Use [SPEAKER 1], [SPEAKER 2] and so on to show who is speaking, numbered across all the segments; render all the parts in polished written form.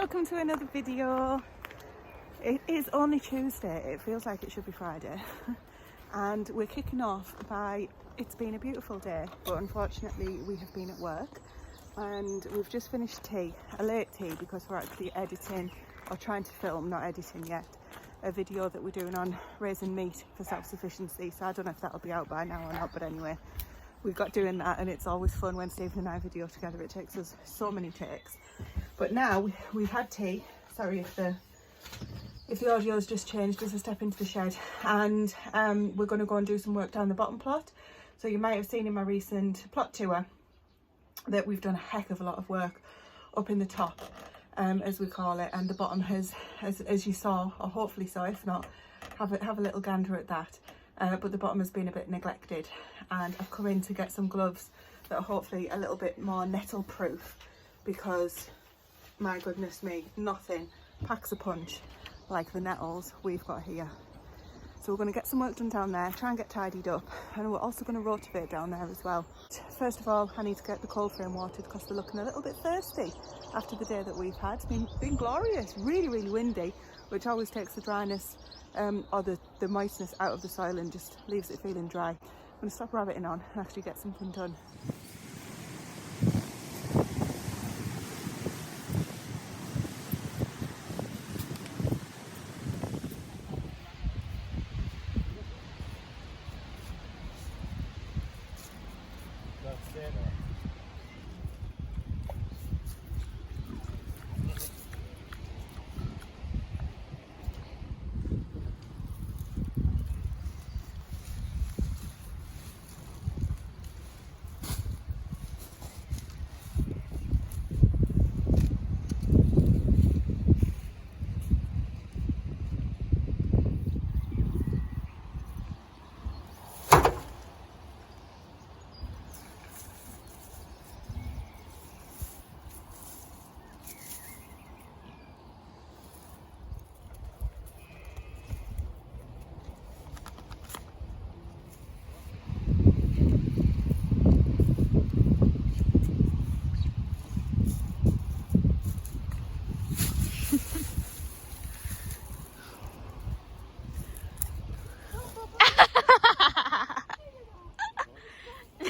[SPEAKER 1] welcome to another video. It is only Tuesday, it feels like it should be Friday. And we're kicking off by, it's been a beautiful day, but unfortunately we have been at work and we've just finished tea, a late tea, because we're actually editing, or trying to film, not editing yet, a video that we're doing on raising meat for self-sufficiency. So I don't know if that'll be out by now or not, but anyway, we've got doing that, and it's always fun when Stephen and I video together. It takes us so many takes. But now we've had tea. Sorry if the audio's just changed as I step into the shed, and we're going to go and do some work down the bottom plot. So you might have seen in my recent plot tour that we've done a heck of a lot of work up in the top, as we call it, and the bottom has, as you saw, or hopefully saw, if not, have a little gander at that. But the bottom has been a bit neglected, and I've come in to get some gloves that are hopefully a little bit more nettle proof, because my goodness me, nothing packs a punch like the nettles we've got here. So we're going to get some work done down there, try and get tidied up, and we're also going to rotivate down there as well. First of all, I need to get the cold frame watered because they're looking a little bit thirsty after the day that we've had. It's been glorious, really windy, which always takes the dryness or the moistness out of the soil and just leaves it feeling dry. I'm going to stop rabbiting on and actually get something done.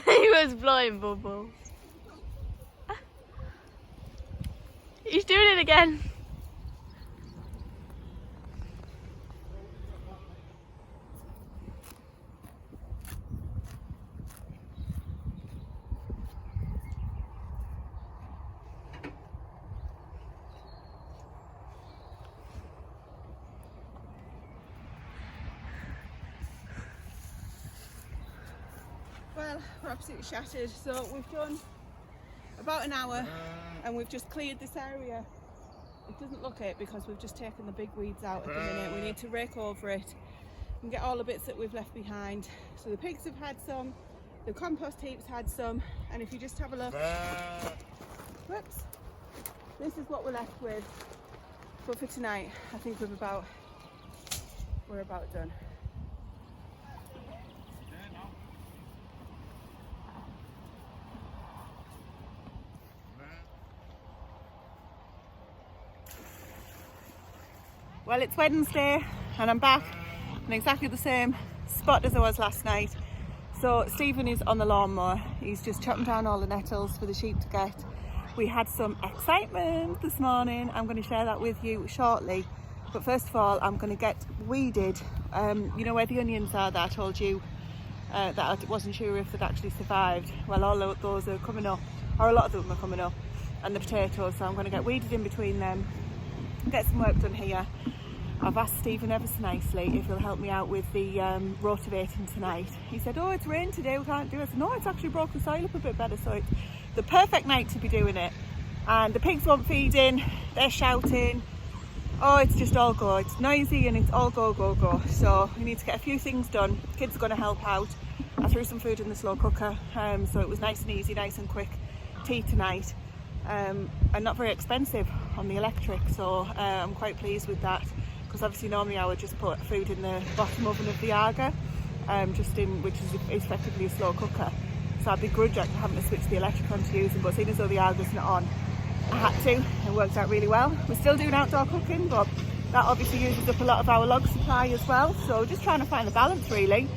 [SPEAKER 2] He was blowing bubbles. He's doing it again.
[SPEAKER 1] Well, we're absolutely shattered. So we've done about an hour and we've just cleared this area. It doesn't look it because we've just taken the big weeds out at the minute. We need to rake over it and get all the bits that we've left behind. So the pigs have had some, the compost heaps had some, and if you just have a look, whoops, this is what we're left with. But for tonight, I think we're about done. Well, it's Wednesday and I'm back in exactly the same spot as I was last night. So Stephen is on the lawnmower. He's just chopping down all the nettles for the sheep to get. We had some excitement this morning. I'm going to share that with you shortly. But first of all, I'm going to get weeded. You know where the onions are that I told you that I wasn't sure if they'd actually survived? Well, all of those are coming up, or a lot of them are coming up, and the potatoes. So I'm going to get weeded in between them, get some work done here. I've asked Stephen ever so nicely if he'll help me out with the rotivating tonight. He said, oh, it's rain today, we can't do it. I said, no, it's actually broke the soil up a bit better, so it's the perfect night to be doing it. And the pigs won't feed in, they're shouting. Oh, it's just all go. It's noisy and it's all go. So we need to get a few things done. Kids are going to help out. I threw some food in the slow cooker, so it was nice and easy, nice and quick tea tonight. And not very expensive on the electric, so I'm quite pleased with that. Because obviously normally I would just put food in the bottom oven of the Aga, which is effectively a slow cooker. So I'd begrudge having to switch the electric on to using, but seeing as though the Aga's not on, I had to. It worked out really well. We're still doing outdoor cooking, but that obviously uses up a lot of our log supply as well. So just trying to find the balance really.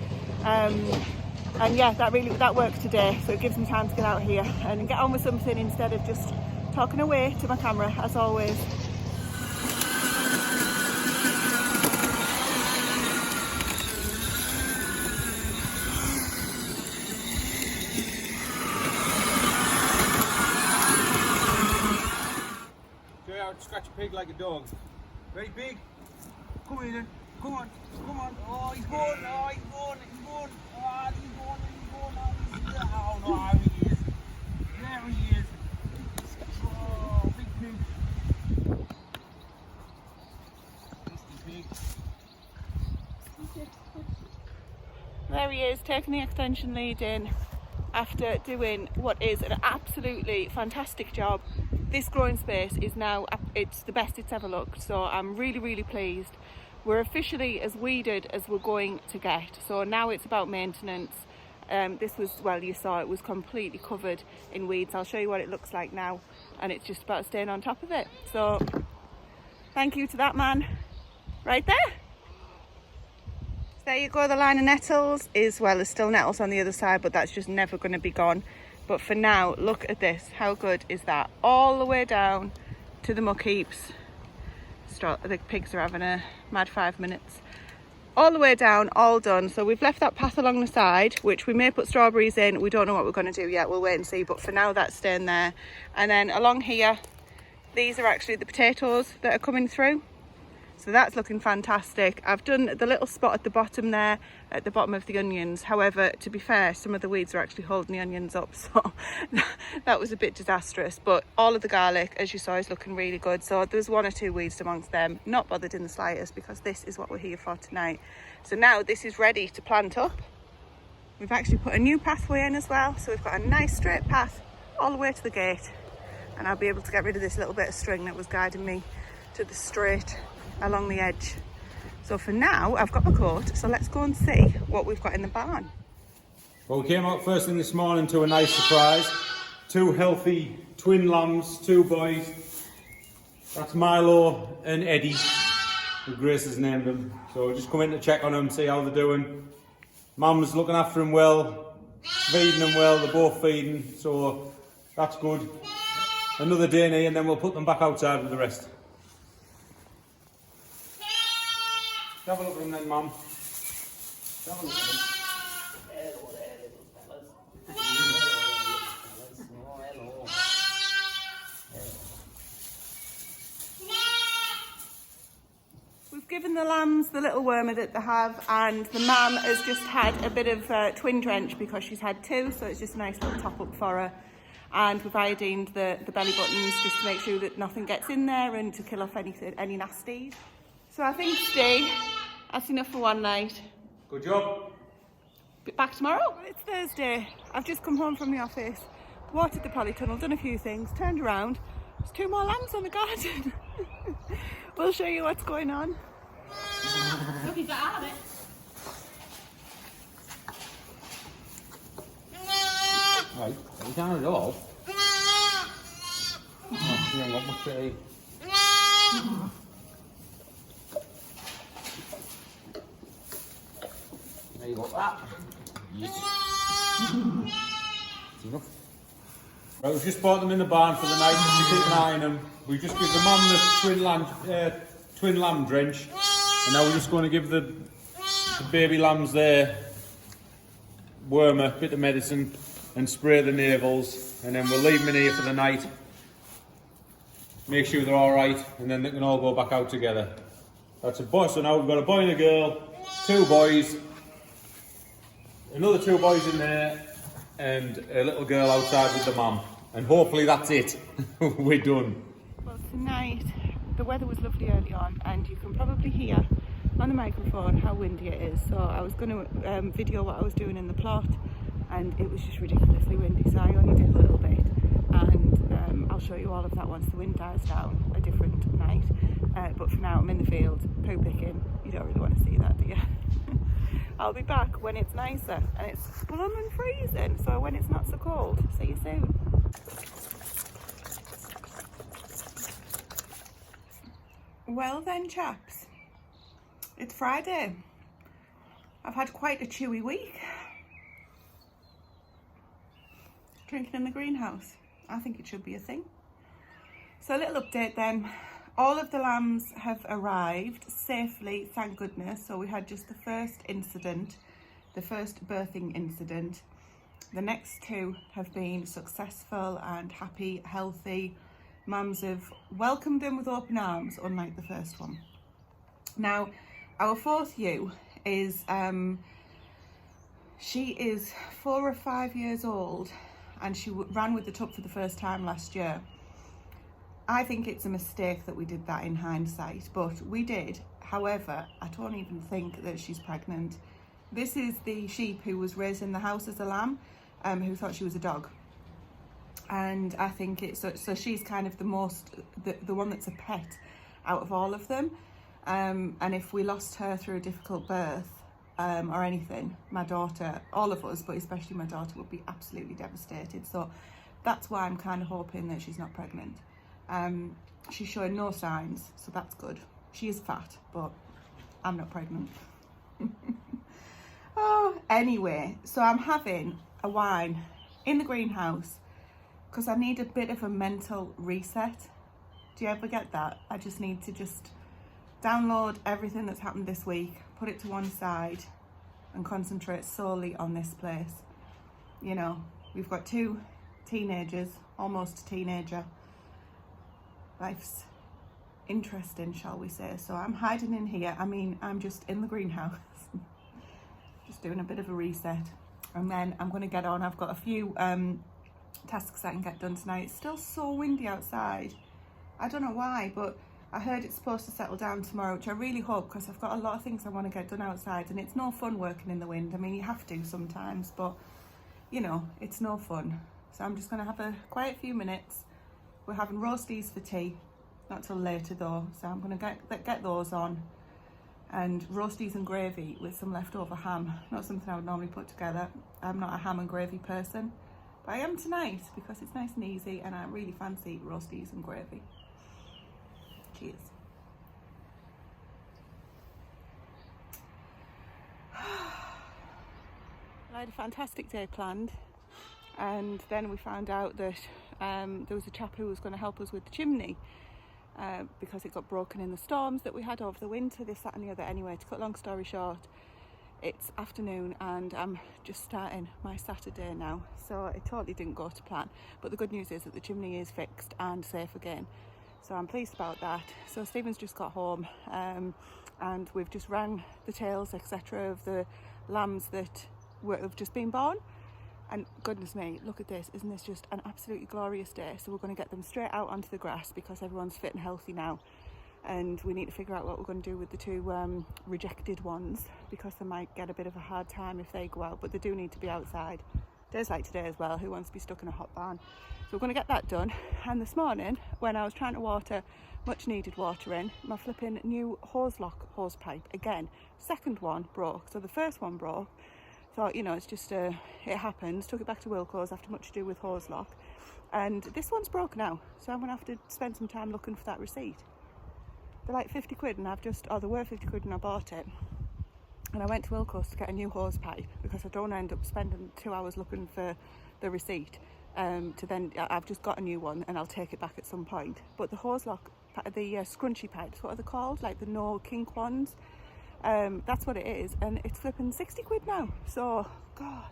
[SPEAKER 1] And yeah, that worked today. So it gives me time to get out here and get on with something instead of just talking away to my camera as always.
[SPEAKER 3] Scratch a pig like a dog. Very big. Come in then. Come on. Come on. Oh, he's going. Oh, he's going. He's going. Oh, he's going. He's going. Oh, no, he is. There he is. Oh, big pig. Tasty pig.
[SPEAKER 1] There he is, taking the extension lead in after doing what is an absolutely fantastic job. This growing space is now, it's the best it's ever looked, so I'm really pleased. We're officially as weeded as we're going to get, so now it's about maintenance. This was, well, you saw it was completely covered in weeds. I'll show you what it looks like now, and it's just about staying on top of it. So thank you to that man right there. So there you go, the line of nettles is, well, there's still nettles on the other side, but that's just never going to be gone. But for now, look at this. How good is that? All the way down to the muck heaps. The pigs are having a mad 5 minutes. All the way down, all done. So we've left that path along the side, which we may put strawberries in. We don't know what we're going to do yet. We'll wait and see. But for now, that's staying there. And then along here, these are actually the potatoes that are coming through. So that's looking fantastic. I've done the little spot at the bottom there, at the bottom of the onions. However, to be fair, some of the weeds are actually holding the onions up, so that was a bit disastrous. But all of the garlic, as you saw, is looking really good. So there's 1 or 2 weeds amongst them. Not bothered in the slightest, because this is what we're here for tonight. So now this is ready to plant up. We've actually put a new pathway in as well. So we've got a nice straight path all the way to the gate. And I'll be able to get rid of this little bit of string that was guiding me to the straight along the edge. So for now, I've got my coat, so let's go and see what we've got in the barn.
[SPEAKER 3] Well, we came out first thing this morning to a nice surprise. 2 healthy twin lambs, 2 boys. That's Milo and Eddie, who Grace has named them. So we're just coming to check on them, see how they're doing. Mum's looking after them well, feeding them well, they're both feeding, so that's good. Another day in here and then we'll put them back outside with the rest. Have a look at them then, Mum. Have a look at them.
[SPEAKER 4] Hello there, little fellas. Hello, hello.
[SPEAKER 1] We've given the lambs the little wormer that they have, and the mum has just had a bit of twin drench because she's had 2, so it's just a nice little top up for her. And we've iodined the belly buttons just to make sure that nothing gets in there and to kill off any nasties. So I think today, that's enough for one night.
[SPEAKER 3] Good job.
[SPEAKER 1] Back tomorrow. It's Thursday. I've just come home from the office, watered the polytunnel, done a few things, turned around. There's 2 more lambs on the garden. We'll show you what's going on.
[SPEAKER 2] Look, he's out of it.
[SPEAKER 3] Right, you can't at all. Oh, you don't want much to eat. There you go. Ah. Yes. That's enough. Right, we've just bought them in the barn for the night to keep an eye on them. We just give the mum the twin lamb drench, and now we're just going to give the baby lambs their wormer, bit of medicine, and spray the navels, and then we'll leave them in here for the night. Make sure they're all right, and then they can all go back out together. That's a boy. So now we've got a boy and a girl, 2 boys. Another 2 boys in there and a little girl outside with the mum, and hopefully that's it. We're done.
[SPEAKER 1] Well, tonight the weather was lovely early on, and you can probably hear on the microphone how windy it is. So I was going to video what I was doing in the plot, and it was just ridiculously windy, so I only did a little bit, and I'll show you all of that once the wind dies down a different night. But for now, I'm in the field poo picking. You don't really want to see that, do you? I'll be back when it's nicer, and it's blooming freezing, so when it's not so cold. See you soon. Well then, chaps, it's Friday. I've had quite a chewy week. Drinking in the greenhouse. I think it should be a thing. So a little update then. All of the lambs have arrived safely, thank goodness. So we had just the first incident, the first birthing incident. The next two have been successful and happy, healthy. Mums have welcomed them with open arms, unlike the first one. Now, our fourth ewe is, she is 4 or 5 years old, and she ran with the tub for the first time last year. I think it's a mistake that we did that in hindsight, but we did. However, I don't even think that she's pregnant. This is the sheep who was raised in the house as a lamb, who thought she was a dog. And I think it's, so she's kind of the one that's a pet out of all of them. And if we lost her through a difficult birth or anything, my daughter, all of us, but especially my daughter, would be absolutely devastated. So that's why I'm kind of hoping that she's not pregnant. She's showing no signs, so that's good. She is fat, but I'm not pregnant. Oh, anyway, so I'm having a wine in the greenhouse because I need a bit of a mental reset. Do you ever get that? I just need to download everything that's happened this week, put it to one side and concentrate solely on this place. You know, we've got 2 teenagers, almost a teenager. Life's interesting, shall we say. So I'm hiding in here. I mean, I'm just in the greenhouse, just doing a bit of a reset. And then I'm going to get on. I've got a few tasks I can get done tonight. It's still so windy outside. I don't know why, but I heard it's supposed to settle down tomorrow, which I really hope, because I've got a lot of things I want to get done outside, and it's no fun working in the wind. I mean, you have to sometimes, but you know, it's no fun. So I'm just going to have a quiet few minutes. We're having roasties for tea, not till later though, so I'm going to get those on. And roasties and gravy with some leftover ham. Not something I would normally put together. I'm not a ham and gravy person, but I am tonight because it's nice and easy, and I really fancy roasties and gravy. Cheers. I had a fantastic day planned, and then we found out that there was a chap who was going to help us with the chimney because it got broken in the storms that we had over the winter, this, that and the other. Anyway, to cut a long story short, it's afternoon and I'm just starting my Saturday now, so it totally didn't go to plan. But the good news is that the chimney is fixed and safe again, so I'm pleased about that. So Stephen's just got home and we've just rang the tails, etc., of the lambs that have just been born. And goodness me, look at this, isn't this just an absolutely glorious day? So we're going to get them straight out onto the grass because everyone's fit and healthy now, and we need to figure out what we're going to do with the 2 rejected ones, because they might get a bit of a hard time if they go out, but they do need to be outside. Days like today as well, who wants to be stuck in a hot barn? So we're going to get that done. And this morning, when I was trying to water, much needed watering, my flipping new hose pipe, again, second one broke. So the first one broke. Thought, you know, it's just it happens. Took it back to Wilco's after much ado with hose lock, and this one's broke now, so I'm gonna have to spend some time looking for that receipt. They're like 50 quid, and they were 50 quid and I bought it. And I went to Wilco's to get a new hose pipe because I don't end up spending 2 hours looking for the receipt. I've just got a new one and I'll take it back at some point. But the hose lock, the scrunchy pipes, what are they called? Like the no kink ones. That's what it is, and it's flipping 60 quid now, so God.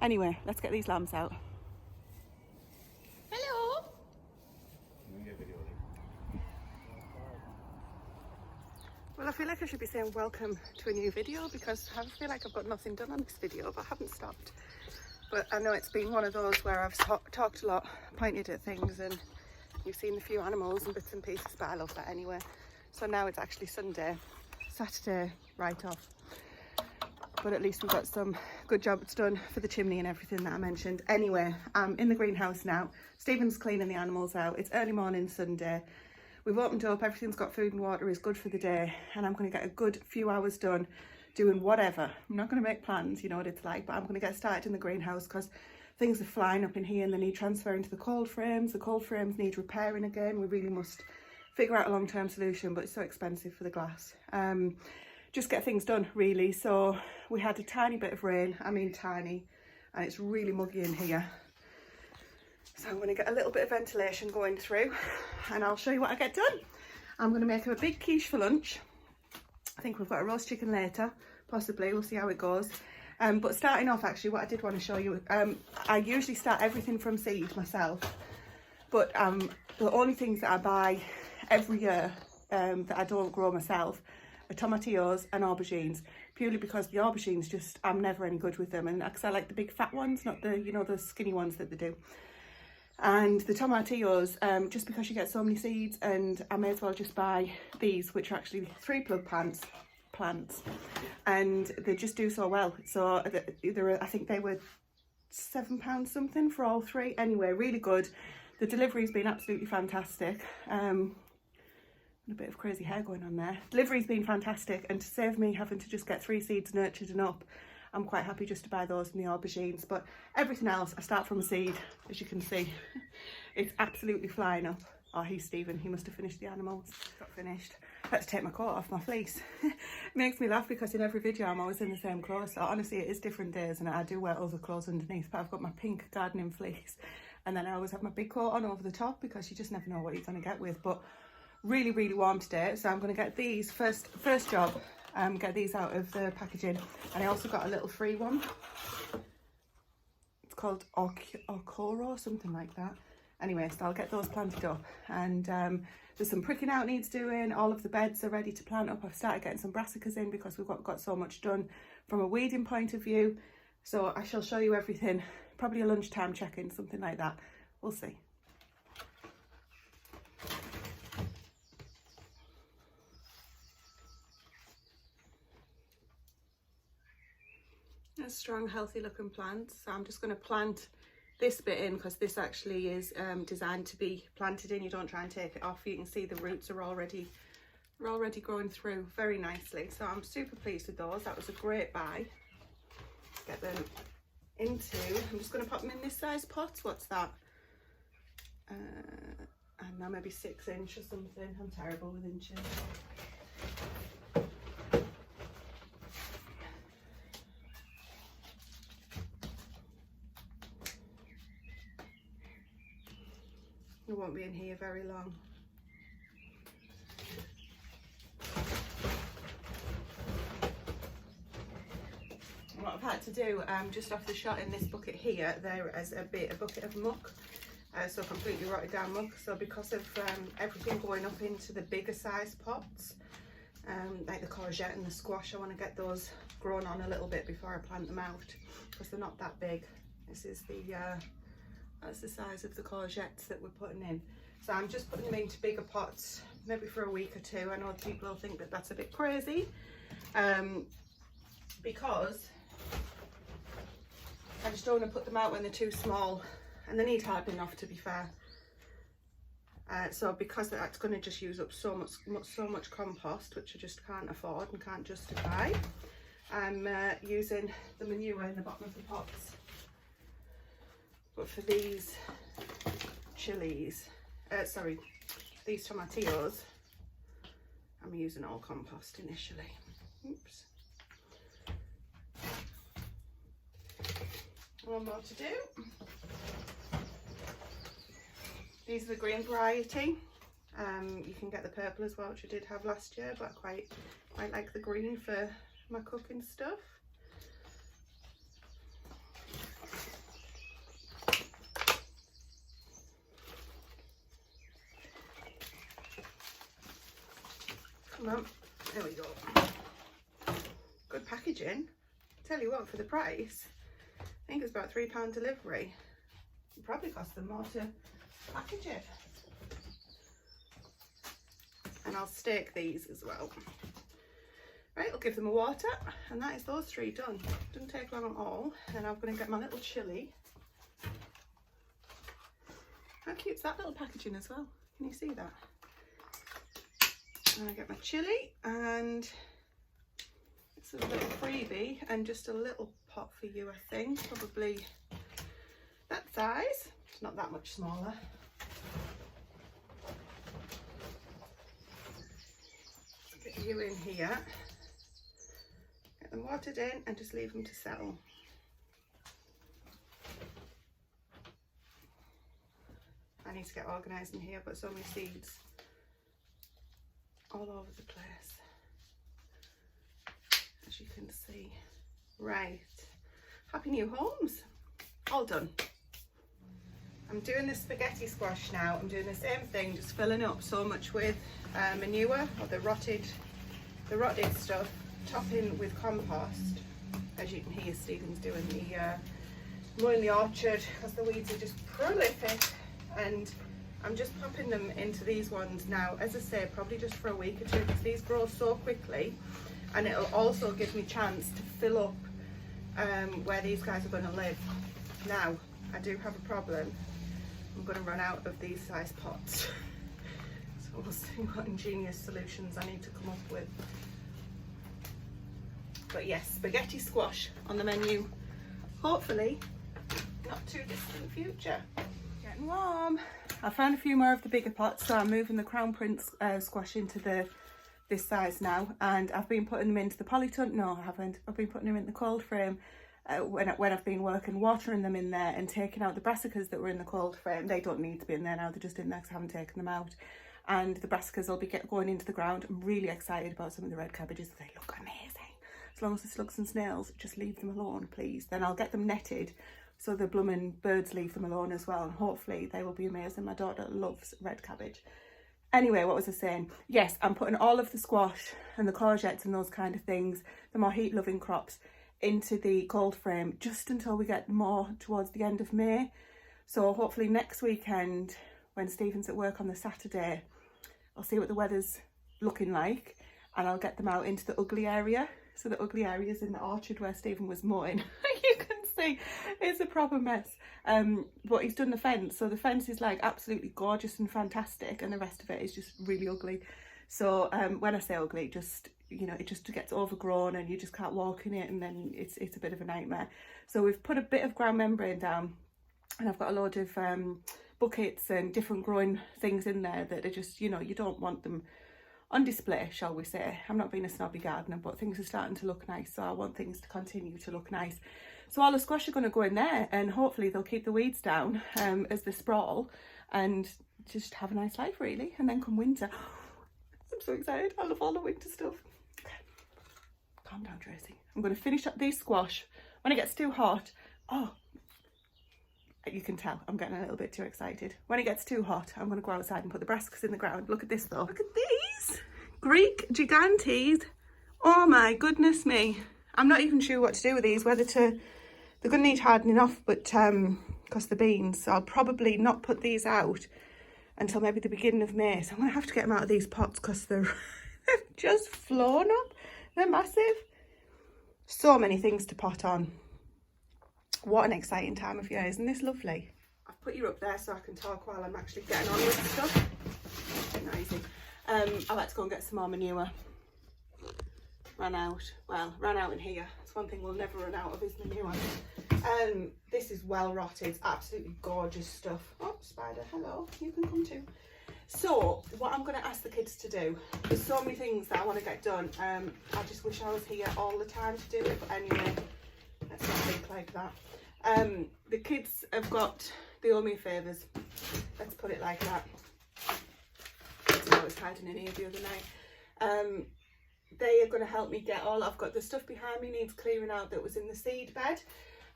[SPEAKER 1] Anyway, let's get these lambs out. Hello. Well, I feel like I should be saying welcome to a new video because I feel like I've got nothing done on this video, but I haven't stopped. But I know it's been one of those where I've talked a lot, pointed at things, and you've seen a few animals and bits and pieces, but I love that anyway. So now it's actually Sunday. Saturday right off, but at least we've got some good jobs done for the chimney and everything that I mentioned. Anyway, I'm in the greenhouse now. Stephen's cleaning the animals out. It's early morning Sunday. We've opened up, everything's got food and water, is good for the day, and I'm going to get a good few hours done doing whatever. I'm not going to make plans, you know what it's like, but I'm going to get started in the greenhouse because things are flying up in here and they need transferring to the cold frames. The cold frames need repairing again. We really must figure out a long-term solution, but it's so expensive for the glass. Just get things done really. So we had a tiny bit of rain, I mean tiny, and it's really muggy in here. So I'm going to get a little bit of ventilation going through and I'll show you what I get done. I'm going to make a big quiche for lunch. I think we've got a roast chicken later, possibly, we'll see how it goes. But starting off, actually, what I did want to show you, I usually start everything from seed myself, but the only things that I buy every year that I don't grow myself are tomatillos and aubergines, purely because the aubergines just, I'm never any good with them, and because I like the big fat ones, not the, you know, the skinny ones that they do. And the tomatillos, just because you get so many seeds, and I may as well just buy these, which are actually 3 plug plants, and they just do so well. So I think they were £7 something for all 3. Anyway, really good. The delivery's been absolutely fantastic. A bit of crazy hair going on there. Delivery's been fantastic, and to save me having to just get 3 seeds nurtured and up, I'm quite happy just to buy those and the aubergines. But everything else, I start from a seed, as you can see. It's absolutely flying up. Oh, he's Stephen, he must have finished the animals. Got finished. I had to take my coat off, my fleece. It makes me laugh because in every video I'm always in the same clothes. So honestly, it is different days, and I do wear other clothes underneath, but I've got my pink gardening fleece. And then I always have my big coat on over the top because you just never know what you're going to get with. But really, really warm today. So I'm going to get these, first job, get these out of the packaging. And I also got a little free one. It's called Okoro, something like that. Anyway, so I'll get those planted up, and there's some pricking out needs doing. All of the beds are ready to plant up. I've started getting some brassicas in because we've got so much done from a weeding point of view. So I shall show you everything, probably a lunchtime check-in, something like that. We'll see. A strong, healthy looking plants. So I'm just going to plant this bit in because this actually is designed to be planted in. You don't try and take it off. You can see the roots are already growing through very nicely. So I'm super pleased with those. That was a great buy. Get them into, I'm just going to pop them in this size pots. What's that? I don't know, maybe 6 inch or something. I'm terrible with inches. I won't be in here very long. What I've had to do, just off the shot in this bucket here, there is a bucket of muck, so completely rotted down muck. So because of everything going up into the bigger size pots, like the courgette and the squash, I want to get those grown on a little bit before I plant them out, because they're not that big. This is that's the size of the courgettes that we're putting in. So I'm just putting them into bigger pots, maybe for a week or 2. I know people will think that that's a bit crazy, because I just don't want to put them out when they're too small, and they need hardening off, to be fair. So because that's going to just use up so much compost, which I just can't afford and can't justify, I'm using the manure in the bottom of the pots. But for these chilies, these tomatillos, I'm using all compost initially. Oops. One more to do. These are the green variety. You can get the purple as well, which I did have last year, but I quite like the green for my cooking stuff. Come on, there we go. Good packaging. Tell you what, for the price, I think it's about £3 delivery. It probably cost them more to package it. And I'll stake these as well. Right, I'll give them a water, and that is those 3 done. Doesn't take long at all. And I'm going to get my little chilli. How cute's that little packaging as well? Can you see that? And I get my chilli, and it's a little freebie, and just a little pot for you, I think, probably that size. It's not that much smaller. you in here, get them watered in and just leave them to settle. I need to get organised in here, but so many seeds all over the place, as you can see. Right, happy new homes, all done. I'm doing the spaghetti squash now. I'm doing the same thing, just filling up so much with manure, or the rotted stuff, topping with compost. As you can hear, Stephen's doing the mowing the orchard because the weeds are just prolific, and I'm just popping them into these ones now, as I say, probably just for a week or two, because these grow so quickly, and it'll also give me chance to fill up where these guys are going to live. Now, I do have a problem. I'm going to run out of these size pots. So we'll see what ingenious solutions I need to come up with. But yes, spaghetti squash on the menu. Hopefully, not too distant future. Getting warm. I found a few more of the bigger pots, so I'm moving the Crown Prince squash into this size now, and I've been putting them into the polytunnel. No, I haven't. I've been putting them in the cold frame when I've been working, watering them in there and taking out the brassicas that were in the cold frame. They don't need to be in there now, they're just in there because I haven't taken them out. And the brassicas will be going into the ground. I'm really excited about some of the red cabbages. They look amazing. As long as the slugs and snails just leave them alone, please. Then I'll get them netted so the blooming birds leave them alone as well, and hopefully they will be amazing. My daughter loves red cabbage. Anyway, what was I saying? Yes, I'm putting all of the squash and the courgettes and those kind of things, the more heat loving crops, into the cold frame just until we get more towards the end of May. So hopefully next weekend, when Stephen's at work on the Saturday, I'll see what the weather's looking like, and I'll get them out into the ugly area. So the ugly areas in the orchard where Stephen was mowing, you can see it's a proper mess. But he's done the fence, so the fence is like absolutely gorgeous and fantastic, and the rest of it is just really ugly. So when I say ugly, just, you know, it just gets overgrown and you just can't walk in it, and then it's a bit of a nightmare. So we've put a bit of ground membrane down, and I've got a load of buckets and different growing things in there that are just, you know, you don't want them on display, shall we say. I'm not being a snobby gardener, but things are starting to look nice, so I want things to continue to look nice. So all the squash are going to go in there, and hopefully they'll keep the weeds down as they sprawl, and just have a nice life really. And then come winter, I'm so excited. I love all the winter stuff. Okay. Calm down, Tracy. I'm going to finish up these squash. When it gets too hot, oh, you can tell I'm getting a little bit too excited. When it gets too hot, I'm going to go outside and put the brassicas in the ground. Look at this though. Look at these Greek gigantes. Oh my goodness me. I'm not even sure what to do with these, whether they're going to need hardening off, but because the beans, so I'll probably not put these out until maybe the beginning of May. So I'm going to have to get them out of these pots because they're just flown up. They're massive. So many things to pot on. What an exciting time of year, isn't this lovely? I've put you up there so I can talk while I'm actually getting on with stuff. Not easy. I like to go and get some more manure. Ran out in here. It's one thing we'll never run out of is manure. This is well rotted, absolutely gorgeous stuff. Oh, spider, hello, you can come too. So what I'm going to ask the kids to do, there's so many things that I want to get done. I just wish I was here all the time to do it, but anyway, let's not think like that. The kids have they owe me favours, let's put it like that. I was hiding in here the other night. They are going to help me get I've got the stuff behind me needs clearing out that was in the seed bed,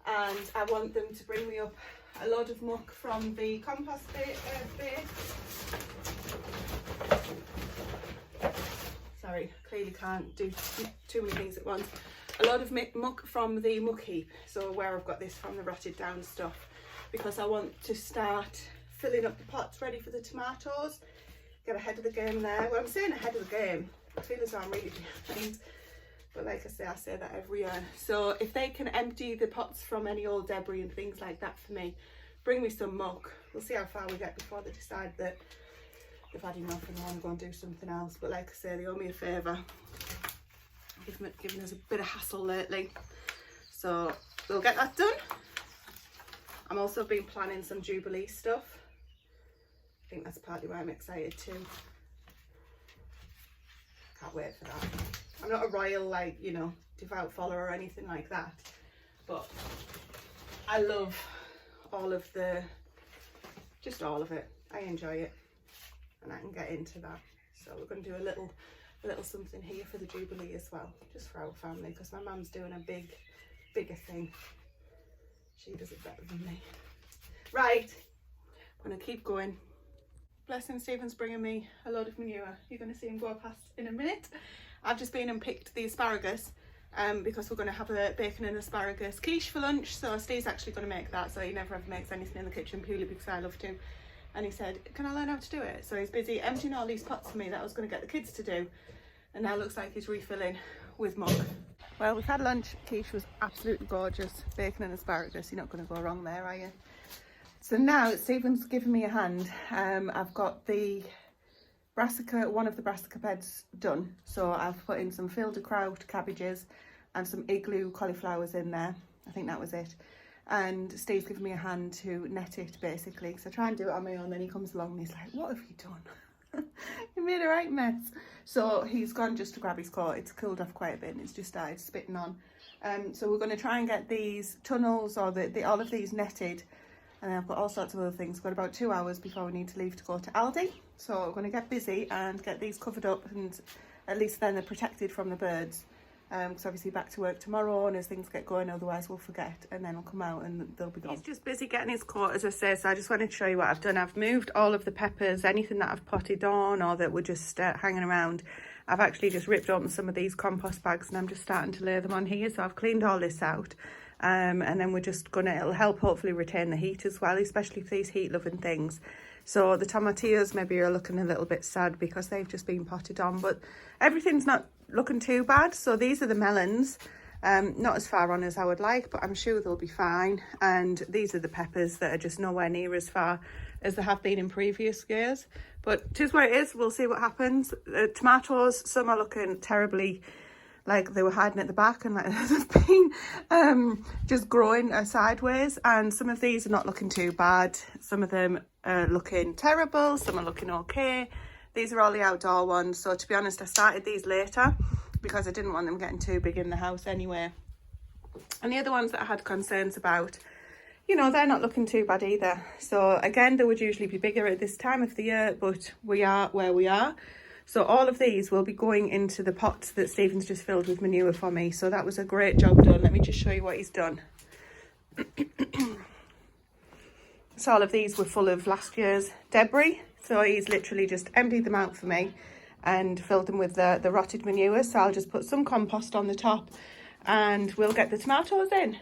[SPEAKER 1] and I want them to bring me up a load of muck from the compost bin. Sorry, clearly can't do too many things at once. A lot of muck from the muck heap, so where I've got this from the rotted down stuff, because I want to start filling up the pots ready for the tomatoes. Get ahead of the game there. Well, I'm saying ahead of the game, I feel as though I'm really behind, but like I say that every year. So if they can empty the pots from any old debris and things like that for me, bring me some muck. We'll see how far we get before they decide that they've had enough and they want to go and do something else. But like I say, they owe me a favour. Giving us a bit of hassle lately, so we'll get that done. I'm also been planning some Jubilee stuff. I think that's partly why I'm excited too. Can't wait for that. I'm not a royal, like, you know, devout follower or anything like that, but I love all of the, just all of it. I enjoy it, and I can get into that. So we're going to do a little something here for the Jubilee as well, just for our family, because my mum's doing a bigger thing. She does it better than me. Right, I'm going to keep going. Blessing, Stephen's bringing me a load of manure. You're going to see him go past in a minute. I've just been and picked the asparagus because we're going to have a bacon and asparagus quiche for lunch. So Steve's actually going to make that, so he never ever makes anything in the kitchen purely because I love to. And he said, can I learn how to do it? So he's busy emptying all these pots for me that I was going to get the kids to do. And now looks like he's refilling with muck. Well, we've had lunch. Quiche was absolutely gorgeous. Bacon and asparagus. You're not going to go wrong there, are you? So now Stephen's given me a hand. I've got the brassica, one of the brassica beds done. So I've put in some field of kraut cabbages and some igloo cauliflowers in there. I think that was it. And Steve's given me a hand to net it, basically. So I try and do it on my own, then he comes along and he's like, what have you done? You made a right mess. So he's gone just to grab his coat. It's cooled off quite a bit and it's just started spitting on. So we're going to try and get these tunnels or all of these netted. And I've got all sorts of other things. We've got about 2 hours before we need to leave to go to Aldi. So we're going to get busy and get these covered up, and at least then they're protected from the birds. Because obviously back to work tomorrow, and as things get going, otherwise we'll forget, and then we'll come out and they'll be gone. He's just busy getting his coat, as I say, so I just wanted to show you what I've done. I've moved all of the peppers, anything that I've potted on or that were just hanging around. I've actually just ripped open some of these compost bags and I'm just starting to lay them on here. So I've cleaned all this out. And then we're just gonna, it'll help hopefully retain the heat as well, especially for these heat loving things. So the tomatillos maybe are looking a little bit sad because they've just been potted on, but everything's not looking too bad. So these are the melons, not as far on as I would like, but I'm sure they'll be fine. And these are the peppers that are just nowhere near as far as they have been in previous years, but it is what it is. We'll see what happens. The tomatoes, some are looking terribly like they were hiding at the back and like they've been just growing sideways, and some of these are not looking too bad. Some of them are looking terrible, some are looking okay. These are all the outdoor ones, so to be honest I started these later because I didn't want them getting too big in the house anyway. And the other ones that I had concerns about, you know, they're not looking too bad either. So again, they would usually be bigger at this time of the year, but we are where we are. So all of these will be going into the pots that Stephen's just filled with manure for me. So that was a great job done. Let me just show you what he's done. So all of these were full of last year's debris. So he's literally just emptied them out for me and filled them with the rotted manure. So I'll just put some compost on the top and we'll get the tomatoes in.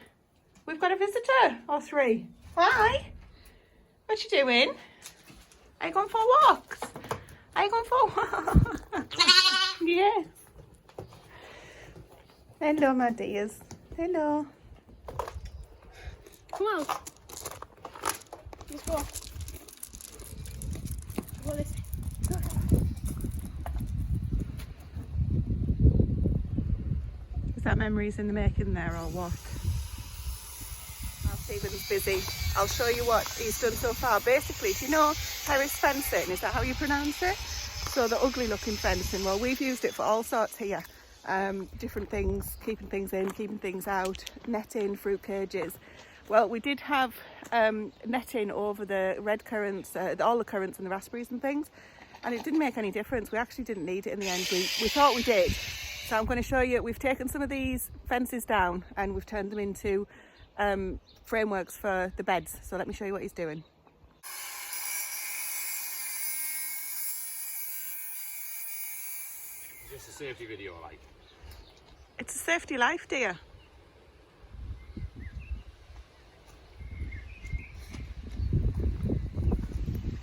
[SPEAKER 1] We've got a visitor, or three. Hi, what you doing? Are you going for walks? Are you going for yes. Hello, my dears. Hello.
[SPEAKER 2] Come on. Let's go. Go this way.
[SPEAKER 1] Is that memories in the making there or what? Stephen's busy. I'll show you what he's done so far. Basically, do you know terrace fencing? Is that how you pronounce it? So the ugly looking fencing, well, we've used it for all sorts here. Different things, keeping things in, keeping things out, netting, fruit cages. Well, we did have netting over the red currants, all the currants and the raspberries and things, and it didn't make any difference. We actually didn't need it in the end. We thought we did. So I'm going to show you, we've taken some of these fences down and we've turned them into frameworks for the beds. So let me show you what he's doing.
[SPEAKER 3] Just a safety video, like.
[SPEAKER 1] It's a safety life, dear.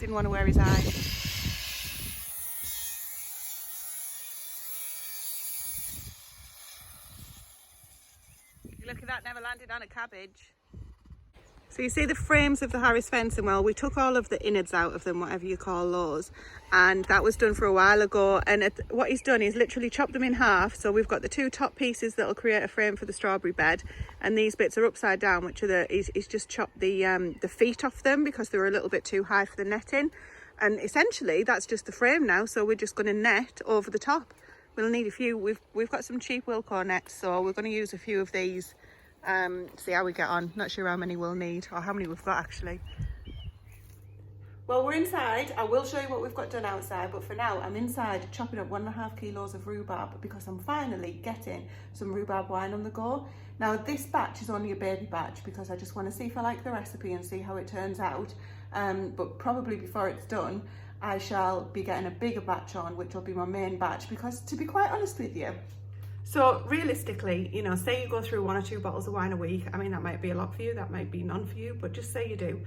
[SPEAKER 1] Didn't want to wear his eyes. Look at that, never landed on a cabbage. So you see the frames of the Harris fencing, well, we took all of the innards out of them, whatever you call those, and that was done for a while ago. And what he's done is literally chopped them in half. So we've got the two top pieces that will create a frame for the strawberry bed, and these bits are upside down, which are he's just chopped the feet off them because they were a little bit too high for the netting. And essentially that's just the frame now, so we're just going to net over the top we'll need a few. We've got some cheap Wilco nets, so we're going to use a few of these, see how we get on. Not sure how many we'll need or how many we've got actually. Well, we're inside. I will show you what we've got done outside, but for now I'm inside chopping up 1.5 kilos of rhubarb because I'm finally getting some rhubarb wine on the go. Now this batch is only a baby batch because I just want to see if I like the recipe and see how it turns out, but probably before it's done I shall be getting a bigger batch on, which will be my main batch, because to be quite honest with you, so realistically, you know, say you go through 1 or 2 bottles of wine a week. I mean, that might be a lot for you, that might be none for you, but just say you do.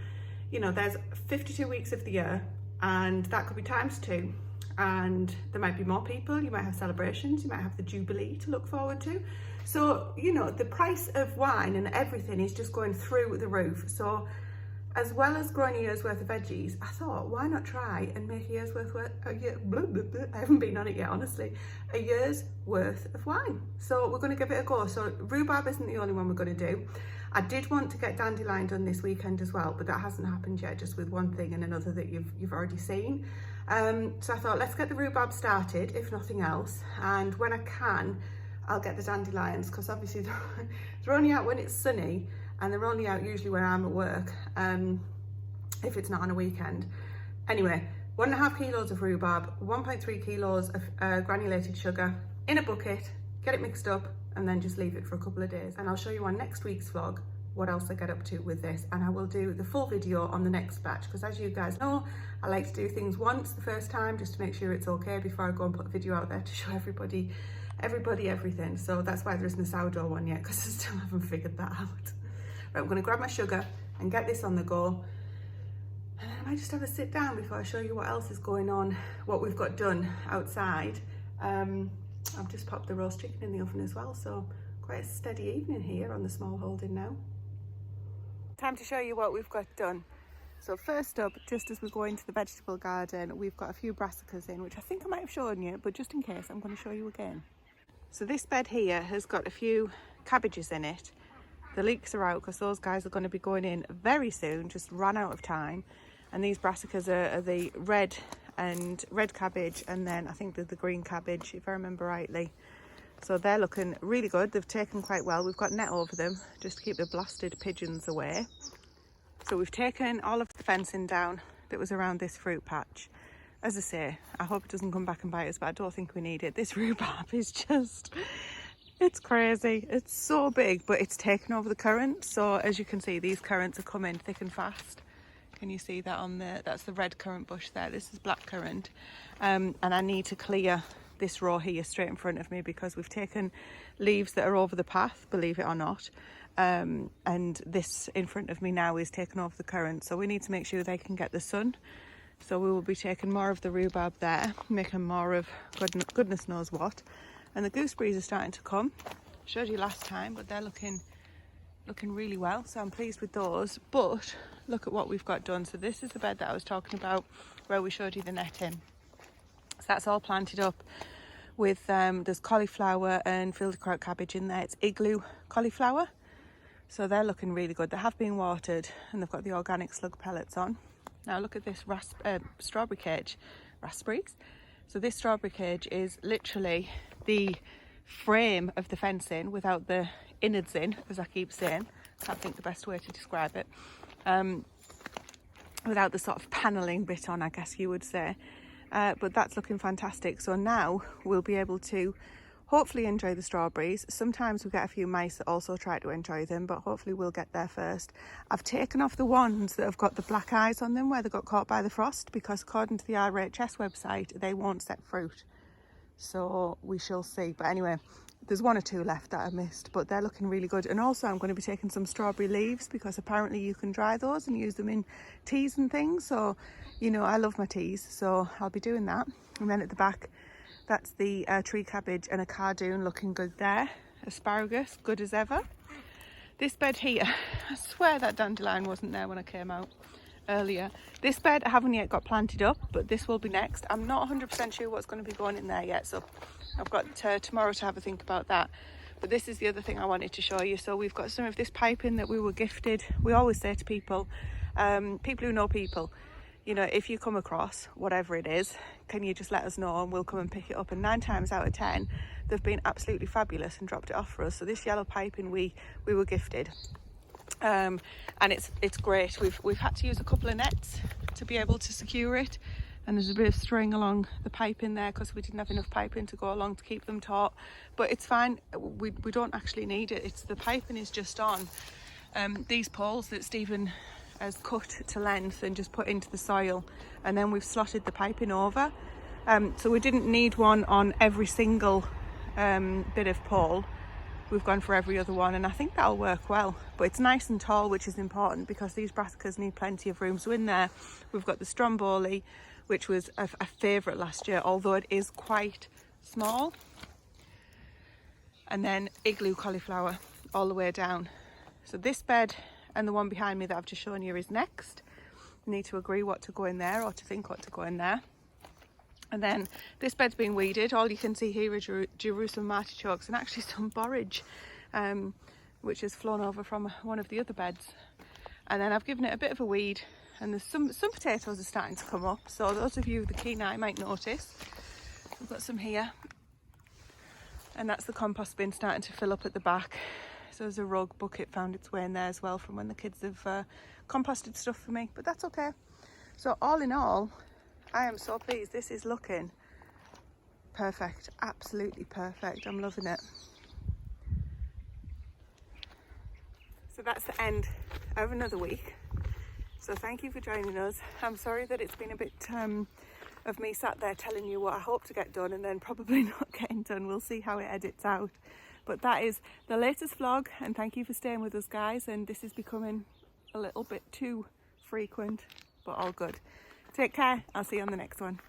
[SPEAKER 1] You know, there's 52 weeks of the year and that could be times 2, and there might be more people, you might have celebrations, you might have the Jubilee to look forward to. So, you know, the price of wine and everything is just going through the roof. So as well as growing a year's worth of veggies, I thought, why not try and make a year's worth of, I haven't been on it yet, honestly, a year's worth of wine. So we're going to give it a go. So rhubarb isn't the only one we're going to do. I did want to get dandelion done this weekend as well, but that hasn't happened yet, just with one thing and another that you've already seen. So I thought, let's get the rhubarb started, if nothing else, and when I can, I'll get the dandelions, because obviously they're only out when it's sunny, and they're only out usually when I'm at work, if it's not on a weekend. Anyway, 1.5 kilos of rhubarb, 1.3 kilos of granulated sugar in a bucket, get it mixed up, and then just leave it for a couple of days. And I'll show you on next week's vlog what else I get up to with this, and I will do the full video on the next batch, because as you guys know, I like to do things once the first time just to make sure it's okay before I go and put a video out there to show everybody everything. So that's why there isn't a sourdough one yet, because I still haven't figured that out. Right, I'm going to grab my sugar and get this on the go, and then I might just have a sit down before I show you what else is going on, what we've got done outside. I've just popped the roast chicken in the oven as well, so quite a steady evening here on the Smallholding now. Time to show you what we've got done. So first up, just as we go into the vegetable garden, we've got a few brassicas in, which I think I might have shown you, but just in case, I'm going to show you again. So this bed here has got a few cabbages in it. The leeks are out because those guys are going to be going in very soon, just ran out of time. And these brassicas are the red cabbage, and then I think they're the green cabbage, if I remember rightly. So they're looking really good. They've taken quite well. We've got net over them just to keep the blasted pigeons away. So we've taken all of the fencing down that was around this fruit patch. As I say, I hope it doesn't come back and bite us, but I don't think we need it. This rhubarb is just, it's crazy. It's so big, but it's taken over the current. So as you can see, these currants are coming thick and fast. Can you see that on there? That's the red currant bush there. This is black currant. And I need to clear this row here straight in front of me because we've taken leaves that are over the path, believe it or not. And this in front of me now is taken over the current. So we need to make sure they can get the sun. So we will be taking more of the rhubarb there, making more of goodness knows what. And the gooseberries are starting to come. Showed you last time, but they're looking really well. So I'm pleased with those. But look at what we've got done. So this is the bed that I was talking about where we showed you the netting. So that's all planted up with, there's cauliflower and field kraut cabbage in there. It's igloo cauliflower. So they're looking really good. They have been watered and they've got the organic slug pellets on. Now look at this strawberry cage, raspberries. So this strawberry cage is literally the frame of the fencing without the innards in, as I keep saying. Can't think the best way to describe it. Without the sort of panelling bit on, I guess you would say. But that's looking fantastic. So now we'll be able to hopefully enjoy the strawberries. Sometimes we get a few mice that also try to enjoy them, but hopefully we'll get there first. I've taken off the ones that have got the black eyes on them where they got caught by the frost, because according to the RHS website, they won't set fruit. So we shall see. But anyway, there's 1 or 2 left that I missed, but they're looking really good. And also I'm going to be taking some strawberry leaves because apparently you can dry those and use them in teas and things. So, you know, I love my teas, so I'll be doing that. And then at the back, that's the tree cabbage and a cardoon looking good there. Asparagus, good as ever. This bed here, I swear that dandelion wasn't there when I came out earlier. This bed I haven't yet got planted up, but this will be next. I'm not 100% sure what's going to be going in there yet, so I've got tomorrow to have a think about that. But this is the other thing I wanted to show you. So we've got some of this piping that we were gifted. We always say to people, people who know people, you know, if you come across whatever it is, can you just let us know and we'll come and pick it up. And 9 times out of 10 they've been absolutely fabulous and dropped it off for us. So this yellow piping we were gifted, and it's great. We've had to use a couple of nets to be able to secure it, and there's a bit of string along the piping there because we didn't have enough piping to go along to keep them taut, but it's fine. We don't actually need it. It's the piping is just on these poles that Stephen has cut to length and just put into the soil, and then we've slotted the piping over, so we didn't need one on every single bit of pole. We've gone for every other one, and I think that'll work well. But it's nice and tall, which is important because these brassicas need plenty of room. So in there we've got the stromboli, which was a favourite last year, although it is quite small, and then igloo cauliflower all the way down. So this bed and the one behind me that I've just shown you is next. We need to agree what to go in there, or to think what to go in there. And then this bed's been weeded. All you can see here are Jerusalem artichokes and actually some borage, which has flown over from one of the other beds. And then I've given it a bit of a weed, and there's some potatoes are starting to come up. So those of you with the keen eye might notice. We've got some here, and that's the compost bin starting to fill up at the back. So there's a rug bucket found its way in there as well from when the kids have composted stuff for me, but that's okay. So all in all, I am so pleased. This is looking perfect, absolutely perfect. I'm loving it. So that's the end of another week. So thank you for joining us. I'm sorry that it's been a bit of me sat there telling you what I hope to get done and then probably not getting done. We'll see how it edits out. But that is the latest vlog, and thank you for staying with us, guys. And this is becoming a little bit too frequent, but all good. Take care. I'll see you on the next one.